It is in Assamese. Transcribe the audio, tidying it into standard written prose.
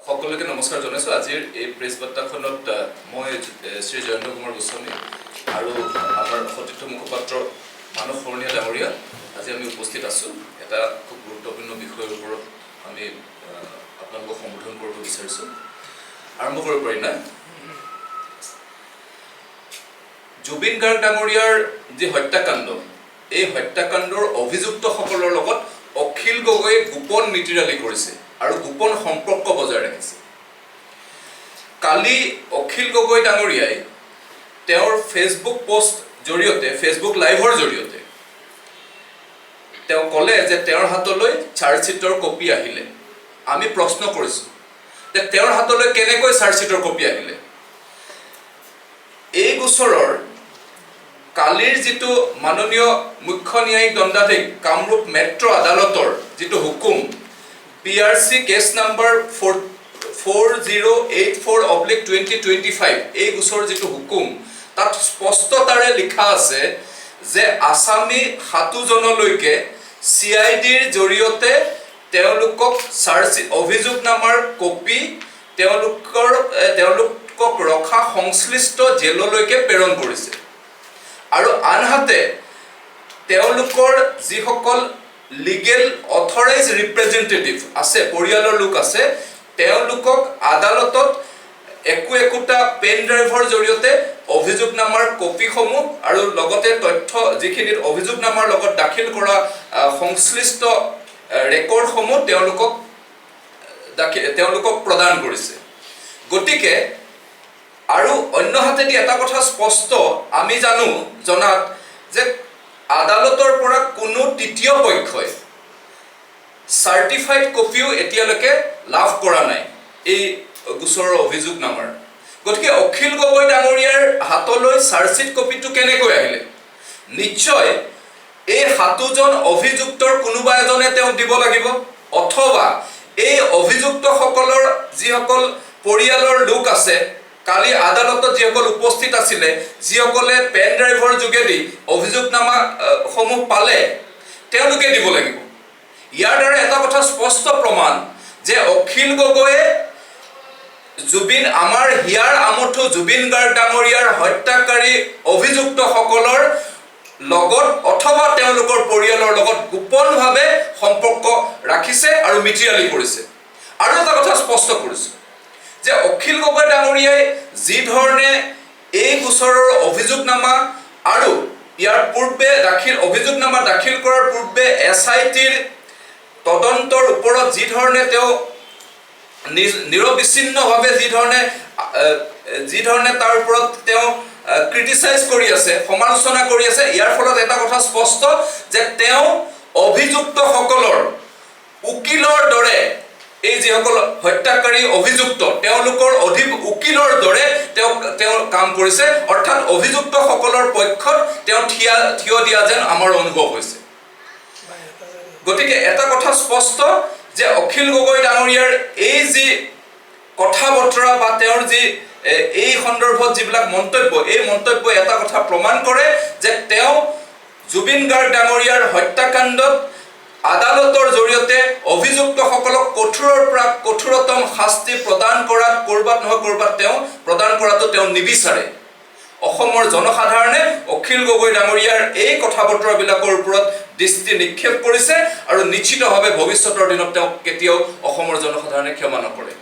সকলোকে নমস্কাৰ জনাইছোঁ। আজিৰ এই প্ৰেছ বাৰ্তাখনত মই শ্ৰী জয়ন্ত কুমাৰ গোস্বামী আৰু আমাৰ সতীৰ্থ মুখপাত্ৰ মানস শৰণীয়া ডাঙৰীয়া আজি আমি উপস্থিত আছোঁ। এটা খুব গুৰুত্বপূৰ্ণ বিষয়ৰ ওপৰত আমি আপোনালোকক সম্বোধন কৰিব বিচাৰিছোঁ। আৰম্ভ কৰিব পাৰিম না? জুবিন গাৰ্গ ডাঙৰীয়াৰ যি হত্যাকাণ্ড, এই হত্যাকাণ্ডৰ অভিযুক্তসকলৰ লগত অখিল গগৈয়ে গোপন নীতিৰালি কৰিছে আৰু গোপন সম্পৰ্ক বজাই ৰাখিছে। কালি অখিল গগৈ ডাঙৰীয়াই তেওঁৰ ফেচবুক পোষ্ট জৰিয়তে, ফেচবুক লাইভৰ জৰিয়তে তেওঁ ক'লে যে তেওঁৰ হাতলৈ চাৰ্জশ্বিটৰ কপি আহিলে। আমি প্ৰশ্ন কৰিছোঁ যে তেওঁৰ হাতলৈ কেনেকৈ চাৰ্জশ্বিটৰ কপি আহিলে। এই গোচৰৰ কালিৰ যিটো মাননীয় মুখ্য ন্যায়িক দণ্ডাধীশ কামৰূপ মেট্ৰ' আদালতৰ যিটো হুকুম PRC কেছ নাম্বাৰ 4084/2025 এই গোচৰ যিটো হুকুম, তাত স্পষ্টতাৰে লিখা আছে যে আসামী 7 জনলৈকে CIDৰ জৰিয়তে তেওঁলোকক অভিযোগনামাৰ কপি তেওঁলোকক ৰখা সংশ্লিষ্ট জেললৈকে প্ৰেৰণ কৰিছে। আৰু আনহাতে তেওঁলোকৰ যিসকল লিগেল অথৰাইজ ৰিপ্ৰেজেণ্টেটিভ আছে, পৰিয়ালৰ লোক আছে, তেওঁলোকক আদালতত একোটা পেন ড্ৰাইভৰ জৰিয়তে অভিযোগনামাৰ কপিসমূহ আৰু লগতে তথ্য যিখিনিত অভিযোগনামাৰ লগত দাখিল কৰা সংশ্লিষ্ট ৰেকৰ্ডসমূহ তেওঁলোকক প্ৰদান কৰিছে। গতিকে আৰু অন্যহাতেদি এটা কথা স্পষ্ট, আমি জনাত যে আদালতৰ পৰা কোনো তৃতীয় পক্ষই চাৰ্টিফাইড কপিও এতিয়ালৈকে লাভ কৰা নাই এই গোচৰৰ অভিযোগনামাৰ। গতিকে অখিল গগৈ ডাঙৰীয়াৰ হাতলৈ চাৰ্জশ্বিট কপিটো কেনেকৈ আহিলে? নিশ্চয় এই 7জন অভিযুক্তৰ কোনোবা এজনে তেওঁক দিব লাগিব, অথবা এই অভিযুক্তসকলৰ যিসকল পৰিয়ালৰ লোক আছে, কালি আদালতত যিসকল উপস্থিত আছিলে, যিসকলে পেন ড্ৰাইভৰ যোগেদি অভিযোগনামা সমূহ পালে, তেওঁলোকে দিব লাগিব। ইয়াৰ দ্বাৰা এটা কথা স্পষ্ট প্ৰমাণ যে অখিল গগৈয়ে আমাৰ হিয়াৰ আমঠু জুবিন গাৰ্গ ডাঙৰীয়াৰ হত্যাকাৰী অভিযুক্তসকলৰ লগত অথবা তেওঁলোকৰ পৰিয়ালৰ লগত গোপনভাৱে সম্পৰ্ক ৰাখিছে আৰু মিতিৰালি কৰিছে। আৰু এটা কথা স্পষ্ট কৰিছে যে অখিল গগৈ ডাঙৰীয়াই যি ধৰণে এই গোচৰৰ অভিযোগনামা আৰু ইয়াৰ পূৰ্বে অভিযোগনামা দাখিল কৰাৰ পূৰ্বে SITৰ তদন্তৰ ওপৰত যি ধৰণে তেওঁ নিৰবিচ্ছিন্নভাৱে যি ধৰণে তাৰ ওপৰত তেওঁ ক্ৰিটিচাইজ কৰি আছে, সমালোচনা কৰি আছে, ইয়াৰ ফলত এটা কথা স্পষ্ট যে তেওঁ অভিযুক্তসকলৰ উকিলৰ দৰে, এই যিসকল হত্যাকাৰী অভিযুক্ত তেওঁলোকৰ উকিলৰ দৰে তেওঁ কাম কৰিছে, অৰ্থাৎ অভিযুক্তসকলৰ পক্ষত তেওঁ থিয় দিয়া যেন আমাৰ অনুভৱ হৈছে। গতিকে এটা কথা স্পষ্ট যে অখিল গগৈ ডাঙৰীয়াৰ এই যি কথা বতৰা বা তেওঁৰ যি এই সন্দৰ্ভত যিবিলাক মন্তব্য, এই মন্তব্যই এটা কথা প্ৰমাণ কৰে যে তেওঁ জুবিন গাৰ্গ ডাঙৰীয়াৰ হত্যাকাণ্ডত আদালতৰ জৰিয়তে অভিযুক্তসকলক কঠোৰৰ পৰা কঠোৰতম শাস্তি প্ৰদান কৰাত ক'ৰবাত নহয় ক'ৰবাত তেওঁ প্ৰদান কৰাটো তেওঁ নিবিচাৰে। অসমৰ জনসাধাৰণে অখিল গগৈ ডাঙৰীয়াৰ এই কথা বতৰাবিলাকৰ ওপৰত দৃষ্টি নিক্ষেপ কৰিছে আৰু নিশ্চিতভাৱে ভৱিষ্যতৰ দিনত তেওঁক কেতিয়াও অসমৰ জনসাধাৰণে ক্ষমা নকৰে।